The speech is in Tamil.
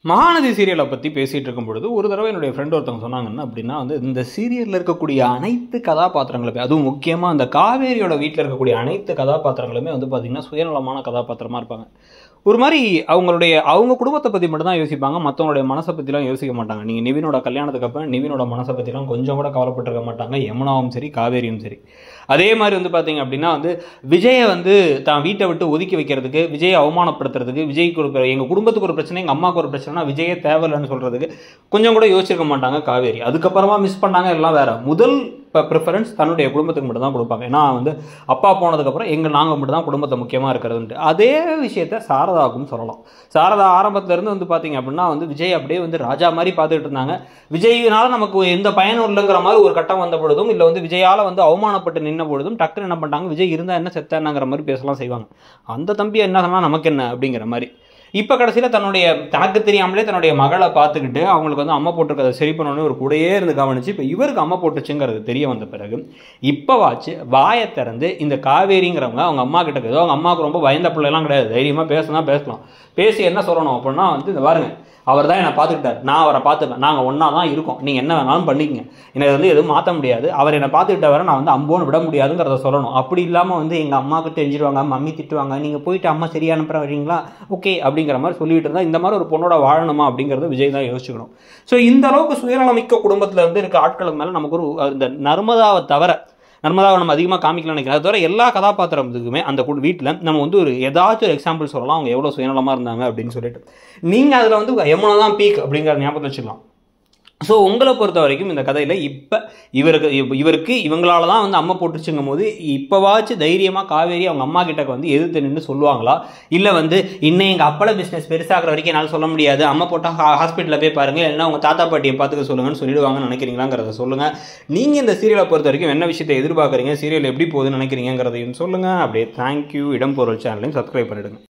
மகாநதி சீரியலை பற்றி பேசிகிட்டு இருக்கும் பொழுது ஒரு தடவை என்னுடைய ஃப்ரெண்ட் ஒருத்தவங்க சொன்னாங்கன்னா அப்படின்னா இந்த சீரியலில் இருக்கக்கூடிய அனைத்து கதாபாத்திரங்களுமே, அதுவும் முக்கியமாக அந்த காவேரியோட வீட்டில் இருக்கக்கூடிய அனைத்து கதாபாத்திரங்களுமே பார்த்திங்கன்னா சுயநலமான கதாபாத்திரமாக இருப்பாங்க. ஒரு மாதிரி அவங்க குடும்பத்தை பற்றி மட்டும்தான் யோசிப்பாங்க, மற்றவங்களுடைய மனசை பற்றிலாம் யோசிக்க மாட்டாங்க. நீங்கள் நிவினோட கல்யாணத்துக்கு அப்புறம் நிவினோட மனசை பற்றிலாம் கொஞ்சம் கூட கவலைப்பட்டிருக்க மாட்டாங்க, யமுனாவும் சரி காவேரியும் சரி. அதே மாதிரி பார்த்தீங்க அப்படின்னா விஜயை தான் வீட்டை விட்டு ஒதுக்கி வைக்கிறதுக்கு, விஜயை அவமானப்படுத்துறதுக்கு, விஜய்க்கு எங்கள் குடும்பத்துக்கு ஒரு பிரச்சனை, எங்கள் அம்மாவுக்கு ஒரு பிரச்சனைனா விஜயே தேவையில்லைன்னு சொல்கிறதுக்கு கொஞ்சம் கூட யோசிச்சிருக்க மாட்டாங்க காவேரி. அதுக்கப்புறமா மிஸ் பண்ணாங்க எல்லாம் வேற. முதல் ப்ரிஃபரன்ஸ் தன்னுடைய குடும்பத்துக்கு மட்டும் தான் கொடுப்பாங்க. ஏன்னா அப்பா போனதுக்கப்புறம் நாங்கள் மட்டும் தான் குடும்பத்தை முக்கியமாக இருக்கிறதுன்ட்டு. அதே விஷயத்த சாரதாவுக்கும் சொல்லலாம். சாரதா ஆரம்பத்திலேருந்து பார்த்தீங்க அப்படின்னா விஜய் அப்படியே ராஜா மாதிரி பார்த்துட்டு இருந்தாங்க. விஜயினால நமக்கு எந்த பயனும் இல்லைங்கிற மாதிரி ஒரு கட்டம் வந்த பொழுதும், இல்லை விஜயால் அவமானப்பட்டு நின்ன பொழுதும் டக்குன்னு என்ன பண்ணிட்டாங்க, விஜய் இருந்தால் என்ன செத்தா என்னங்கிற மாதிரி பேசலாம் செய்வாங்க. அந்த தம்பி என்ன சொன்னால் நமக்கு என்ன அப்படிங்கிற மாதிரி. இப்போ கடைசியில் தனக்கு தெரியாமலே தன்னுடைய மகளை பார்த்துக்கிட்டு அவங்களுக்கு அம்மா போட்டிருக்கிறத சரி பண்ணணும்னு ஒரு கூடையே இருந்து கவனிச்சு இப்போ இவருக்கு அம்மா போட்டுச்சுங்கிறது தெரிய வந்த பிறகு இப்போவாச்சு வாயை திறந்து இந்த காவேரிங்கிறவங்க அவங்க அம்மா கிட்ட ஏதோ அவங்க அம்மாவுக்கு ரொம்ப பயந்த பிள்ளைலாம் கிடையாது, தைரியமாக பேசலாம். பேசி என்ன சொல்லணும் அப்படின்னா இந்த பாருங்க, அவர் தான் என்னை பார்த்துக்கிட்டார், நான் அவரை பார்த்துப்பேன், நாங்கள் ஒன்றா தான் இருக்கோம், நீங்கள் என்ன வேணாலும் பண்ணிக்கங்க, எனக்கு எதுவும் மாற்ற முடியாது, அவர் என்னை பார்த்துக்கிட்ட வர நான் அம்போன்னு விட முடியாதுங்கிறத சொல்லணும். அப்படி இல்லாமல் எங்கள் அம்மாவுக்கு தெரிஞ்சிடுவாங்க, மம்மி திட்டுவாங்க, நீங்கள் போயிட்டு அம்மா சரியா அனுப்புற வரீங்களா ஓகே அப்படிங்கிற மாதிரி சொல்லிட்டு இருந்தால் இந்த மாதிரி ஒரு பொண்ணோட வாழணுமா அப்படிங்கிறத விஜய் தான் யோசிச்சுக்கணும். ஸோ இந்த அளவுக்கு சுயநலமிக்க குடும்பத்தில் இருக்க ஆட்களுக்கு மேலே நமக்கு ஒரு இந்த நர்மதாவை நம்ம அதிகமாக காமிக்கலாம் நினைக்கிறேன். அது தவிர எல்லா கதாபாத்திரத்துக்குமே அந்த வீட்டில் நம்ம ஒரு ஏதாச்சும் ஒரு எக்ஸாம்பிள் சொல்லலாம், அவங்க எவ்வளோ சுயநலமாக இருந்தாங்க அப்படின்னு சொல்லிட்டு. நீங்கள் அதில் யமுனா தான் பீக் அப்படிங்கிற ஞாபகத்தை வச்சுக்கலாம். ஸோ உங்களை பொறுத்த வரைக்கும் இந்த கதையில் இப்போ இவருக்கு இவங்களால தான் அம்மா போட்டுருச்சுங்கும் போது இப்போவாச்சும் தைரியமாக காவேரி அவங்க அம்மா கிட்ட எதிர்த்து நின்று சொல்லுவாங்களா, இல்லை இன்னும் எங்கள் அப்பள பிஸ்னஸ் பெருசாகிற வரைக்கும் என்னால் சொல்ல முடியாது, அம்மா போட்டால் ஹாஸ்பிட்டலில் போய் பாருங்கள், இல்லைன்னா உங்கள் தாத்தா பாட்டியை பார்த்துக்க சொல்லுங்கன்னு சொல்லிடுவாங்கன்னு நினைக்கிறீங்களாங்கிறத சொல்லுங்கள். நீங்கள் இந்த சீரியலை பொறுத்த வரைக்கும் என்ன விஷயத்தை எதிர்பார்க்குறீங்க, சீரியல் எப்படி போகுதுன்னு நினைக்கிறீங்கிறதையும் சொல்லுங்கள். அப்படியே தேங்க்யூ. இடம் பொருள் சேனலையும் சப்ஸ்கிரைப் பண்ணிவிடுங்க.